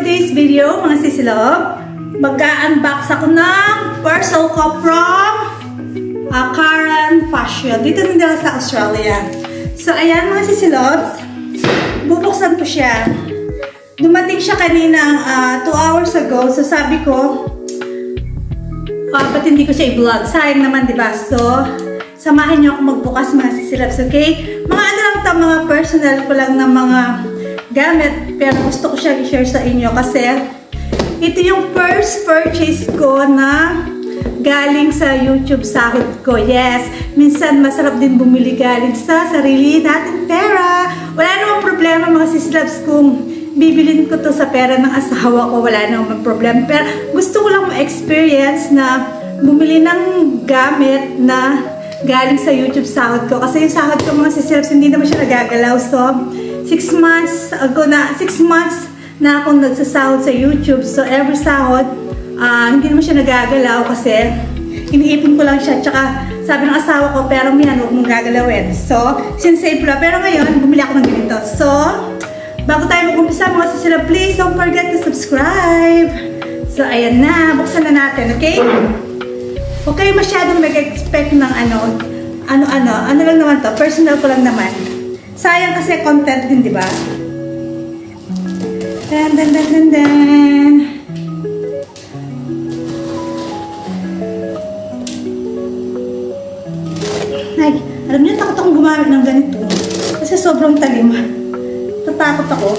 today's video, mga sisilog, mag-unbox ako ng parcel ko from Karan Fashion. Dito nila sa Australia. So, ayan mga sisilog, bubuksan ko siya. Dumating siya kanina 2 hours ago. So, sabi ko, ba't hindi ko siya i-vlog? Sayang naman, diba? So, samahan niyo ako magbukas mga sisilog. Okay? Mga ano lang ito, mga personal ko lang na mga gamit, pero gusto ko siya i-share sa inyo kasi ito yung first purchase ko na galing sa YouTube sahod ko. Yes, minsan masarap din bumili galing sa sarili natin pera. Wala namang problema mga sislabs kung bibilin ko to sa pera ng asawa ko. Wala namang problema. Pero gusto ko lang ma-experience na bumili ng gamit na galing sa YouTube sahod ko. Kasi yung sahod ko mga sislabs hindi naman siya nagagalaw. So, 6 months ago na, 6 months na akong nagsasahod sa YouTube. So, every sahod, hindi naman siya nagagalaw kasi iniipon ko lang siya. Tsaka, sabi ng asawa ko, pero mihan, huwag mong gagalawin. So, sinsave lang. Pero ngayon, bumili ako ng ganito. So, bago tayo mag-umpisa mga sisila, please don't forget to subscribe. So, ayan na. Buksan na natin, okay? Huwag kayo masyadong mag-expect ng ano lang naman to. Personal ko lang naman. Sayang kasi content din, di ba? Dan, dan, dan, dan, dan. Ay, alam niyo, takot akong gumamit ng ganito. Kasi sobrang talim. Tatakot ako.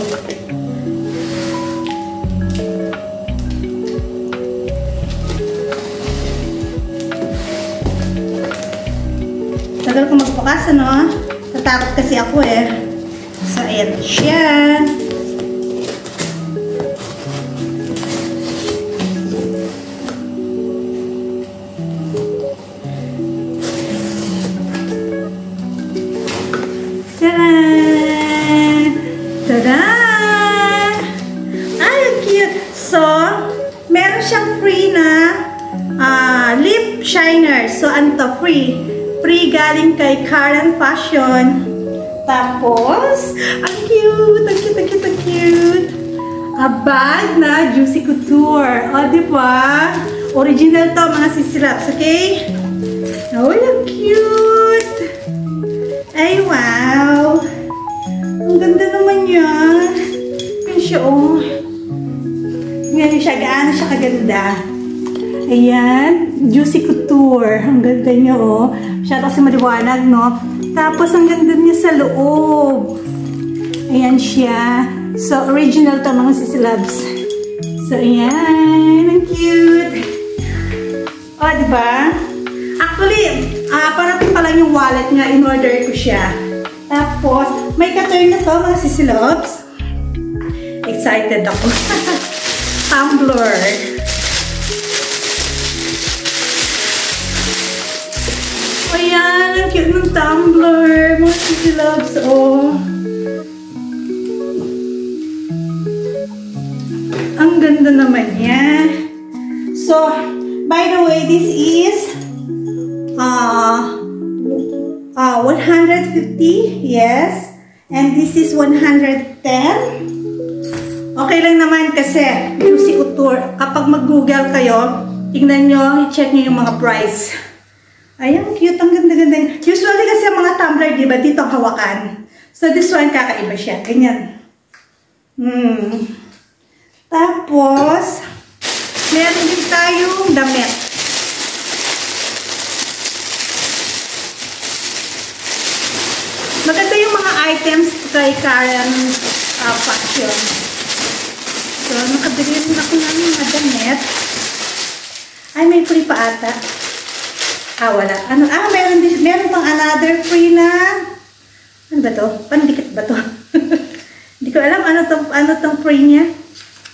Tagal ko magbukas, ano? Tatakot kasi ako eh. So, ayan siya. Tadaan! Tadaan! Ay, cute! So, meron siyang free na lip shiner. So, ano to? Free. Free galing kay Karan Fashion. Tapos, ang cute! Ang cute, ang cute, ang cute! A bag na Juicy Couture. O, diba? Original to, mga sisiraps, okay? Oh, ang cute! Ay, wow! Ang ganda naman yan. Yan siya, oh. Ngayon siya, gaano siya kaganda. Ayan, Juicy Couture. Ang ganda niya, oh. Siya kasi maliwanag, no? Tapos, ang ganda niya sa loob. Ayan siya. So, original to, mga sisilabs. So, ayan. Ang cute. Oh, diba? Actually, parating pa lang yung wallet niya. In-order ko siya. Tapos, may ka-turn na to, mga sisilabs. Excited ako. Tumbler. Ayan, ang cute ng tumbler. Mga sisilabs, oh. Ang ganda naman niya. So, by the way, this is 150, yes. And this is 110. Okay lang naman kasi Juicy Couture. Kapag mag-google kayo, tingnan nyo, i-check nyo yung mga price. Ayan, cute. Ang ganda-ganda. Usually kasi mga tumbler, diba, dito ang hawakan. So, this one, kakaiba siya. Ganyan. Tapos, meron din tayong damit. Maganda yung mga items kay Karan Fashion. So, nakabili rin ako ng mga damit. Ay, may free pa ata. Wala. Meron pang another free na. Ano ba to? Pandikit ba to? Hindi ko alam ano tong free niya.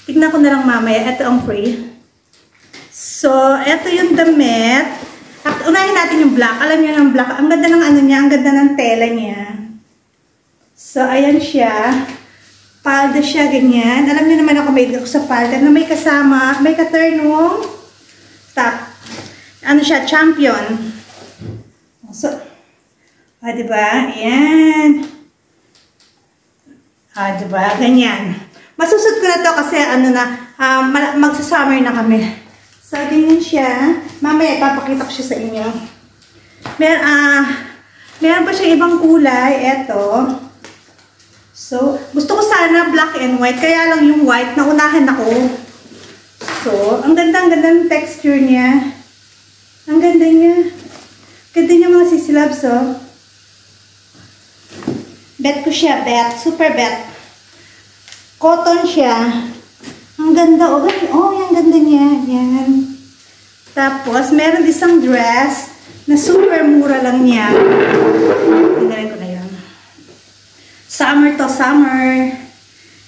Tignan ko na lang mamaya. Ito ang free. So, ito yung damit. At unahin natin yung black. Alam niyo ng black. Ang ganda ng ano niya. Ang ganda ng tela niya. So, ayan siya. Palda siya, ganyan. Alam niyo naman ako may ako sa palda na may kasama. May katernong top. Ano siya? Champion. So, diba? Ayan. Diba? Ganyan. Masusot ko na to kasi ano na, magsa-summer na kami. So, ganyan siya. Mamaya, papakita ko siya sa inyo. Meron pa siyang ibang kulay. Eto. So, gusto ko sana black and white. Kaya lang yung white, naunahan ako. So, ang ganda ng texture niya. Ang ganda niya. Ganda niya mga sisilabs, oh. Bet ko siya, bet. Super bet. Cotton siya. Ang ganda, oh. Oh, yung ganda niya. Yan. Tapos, meron isang dress na super mura lang niya. Tingnan ko na yun. Summer to, summer.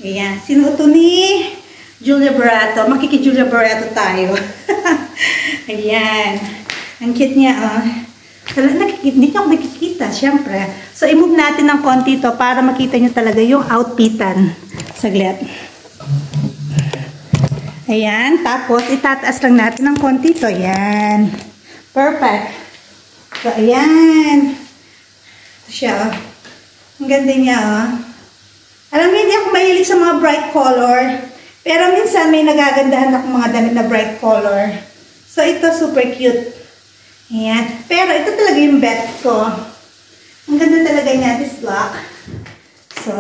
Ayan. Sinuot to ni Julia Barreto. Makiki-Julia Barreto tayo. Ayan. Ang cute niya, oh. Hindi niyo ako nakikita, syempre. So, i-move natin ng konti to para makita niyo talaga yung outfitan. Saglit. Ayan. Tapos, itataas lang natin ng konti to. Ayan. Perfect. So, ayan. Ito siya, oh. Ang ganda niya, oh. Alam niyo, hindi ako mahilig sa mga bright color. Pero minsan, may nagagandahan ako mga damit na bright color. So, ito, super cute. Ayan. Pero, ito talaga yung bet ko. Ang ganda talaga niya, this black. So,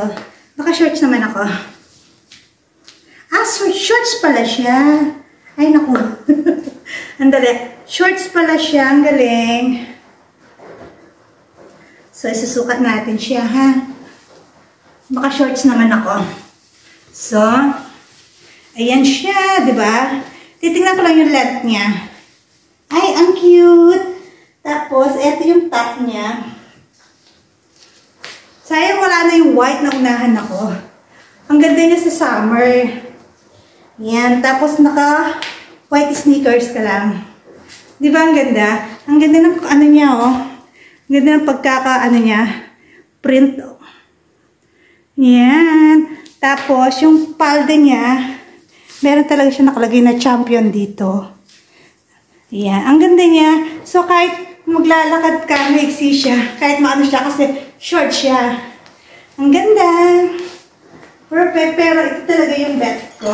naka-shorts naman ako. Shorts pala siya. Ay, naku. Andali. Shorts pala siya. Ang galing. So, isusukat natin siya, ha? Baka shorts naman ako. So, ayan siya, di ba? Titingnan ko lang yung length niya. Ay, ang cute! Tapos, eto yung top niya. Sayang wala na yung white na unahan ako. Ang ganda niya sa summer. Yan. Tapos, naka-white sneakers ka lang. Di ba ang ganda? Ang ganda ng ano niya, oh. Ang ganda ng pagkaka-ano niya. Print. Yan. Tapos, yung palda niya, meron talaga siya nakalagay na champion dito. Yan. Ang ganda niya. So, kahit maglalakad ka, maiksi siya. Kahit maano siya kasi short siya. Ang ganda. Perfect. Pero ito talaga yung bet ko.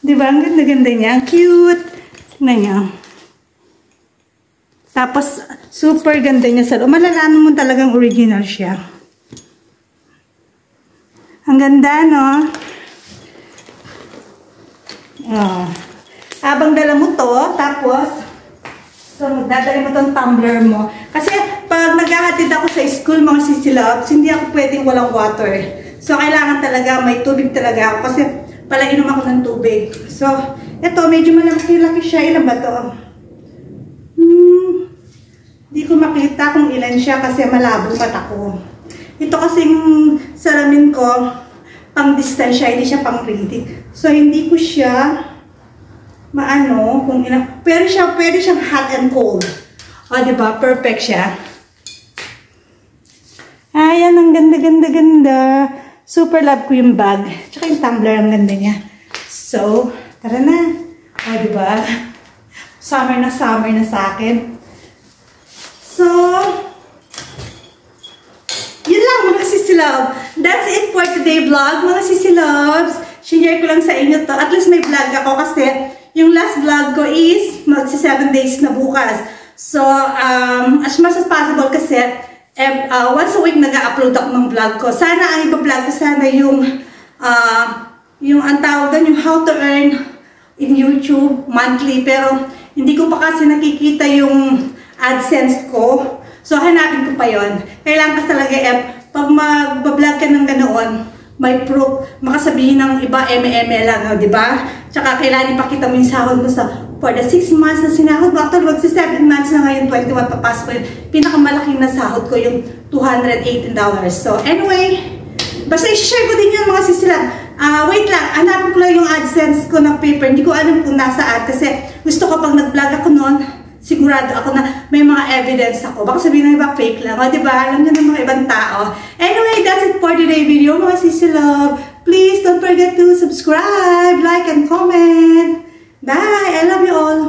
Diba? Ang ganda-ganda niya. Ang cute. Tingnan niyo. Tapos, super ganda niya sa loob. Malalaman mo talagang original siya. Ang ganda, no? Oh. Habang dala mo to, tapos, so, magdadala mo tong tumbler mo. Kasi, pag naghahatid ako sa school, mga sisilabs, hindi ako pwedeng walang water. So, kailangan talaga, may tubig talaga ako. Kasi, palainom ako ng tubig. So, ito, medyo malaki-laki siya. Ilan ba to? Hindi ko makita kung ilan siya kasi malabo mata ko. Ito kasing salamin ko, pang distansya, hindi siya pang reading. So, hindi ko siya maano, kung ilan. Pwede siyang hot and cold. O, diba? Perfect siya. Ayan, ang ganda-ganda-ganda. Super love ko yung bag. Tsaka yung tumbler, ang ganda niya. So, tara na. O, diba? Summer na sa akin. So, yun lang mga sisilab. That's it for today vlog, mga sisilabs. Share ko lang sa inyo to. At least may vlog ako kasi yung last vlog ko is magsi 7 days na bukas. So, as much as possible kasi once a week nag-upload ako ng vlog ko. Sana ang iba-vlog ko sana yung ang tawag doon, yung how to earn in YouTube monthly. Pero hindi ko pa kasi nakikita yung AdSense ko. So, hanapin ko pa yon. Kailangan ka talaga, pag mag-vlog ka ng ganoon, may proof, makasabihin ng iba, eme-eme lang, no, di ba? Tsaka, kailangan ipakita mo yung sahod mo for the 6 months na sinahod mo. After mag 7 months na ngayon, 21, papasok ko yun. Pinakamalaking na sahod ko yung $218. So, anyway, basta i-share ko din yung mga sisilan. Wait lang, hanapin ko lang yung AdSense ko na paper. Hindi ko alam kung nasaan kasi gusto ko pag nag-vlog ako noon, sigurado ako na may mga evidence ako. Baka sabihin ng iba fake lang. O, diba? Alam nyo ng mga ibang tao. Anyway, that's it for today's video, mga sisilab. Please don't forget to subscribe, like, and comment. Bye! I love you all.